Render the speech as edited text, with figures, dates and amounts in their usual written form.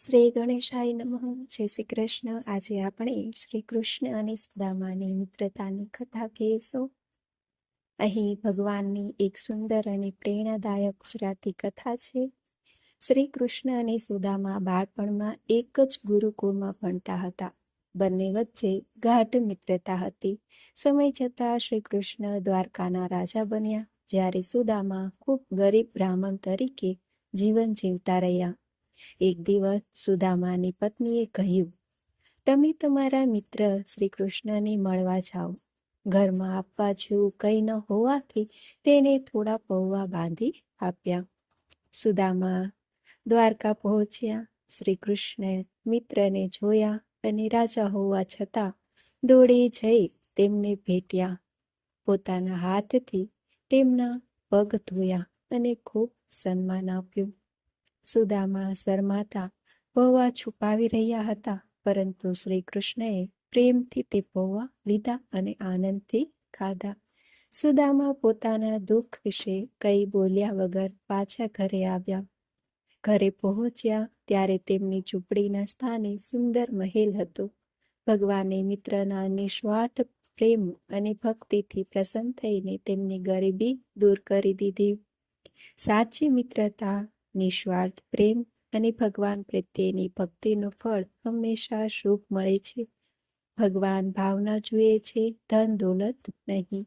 શ્રી ગણેશાય નમઃ. જય શ્રી કૃષ્ણ. આજે આપણે શ્રી કૃષ્ણ અને સુદામાની મિત્રતાની કથા કહેશું. અહીં ભગવાનની એક સુંદર અને પ્રેરણાદાયક ગુજરાતી કથા છે. શ્રી કૃષ્ણ અને સુદામા બાળપણમાં એક જ ગુરુકુળમાં ભણતા હતા. બંને વચ્ચે ગાઢ મિત્રતા હતી. સમય જતાં શ્રી કૃષ્ણ દ્વારકાના રાજા બન્યા, જ્યારે સુદામા ખૂબ ગરીબ બ્રાહ્મણ તરીકે જીવન જીવતા રહ્યા. એક દિવસ સુદામાની પત્નીએ કહ્યું, તમે તમારા મિત્ર શ્રી કૃષ્ણને મળવા જાઓ. ઘરમાં આપવા જેવું કંઈ ન હોવાથી તેને થોડા પૌવા બાંધી આપ્યા. સુદામા દ્વારકા પહોંચ્યા. શ્રી કૃષ્ણે મિત્રને જોયા અને રાજા હોવા છતાં દોડી જઈ તેમને ભેટ્યા. પોતાના હાથથી તેમના પગ ધોયા અને ખૂબ સન્માન આપ્યું. સુદામા શરમાતા પૌવા છુપાવી રહ્યા હતા, પરંતુ શ્રી કૃષ્ણએ પ્રેમથી તે પૌવા લીધા અને આનંદથી ખાધા. સુદામા પોતાના દુઃખ વિશે કંઈ બોલ્યા વગર પાછા ઘરે આવ્યા. ઘરે પહોંચ્યા ત્યારે તેમની ઝૂંપડીના સ્થાને સુંદર મહેલ હતો. ભગવાને મિત્રના નિસ્વાર્થ પ્રેમ અને ભક્તિથી પ્રસન્ન થઈને તેમની ગરીબી દૂર કરી દીધી. સાચી મિત્રતા, નિસ્વાર્થ પ્રેમ અને ભગવાન પ્રત્યેની ભક્તિનું ફળ હંમેશા શુભ મળે છે. ભગવાન ભાવના જુએ છે, ધન દોલત નહીં.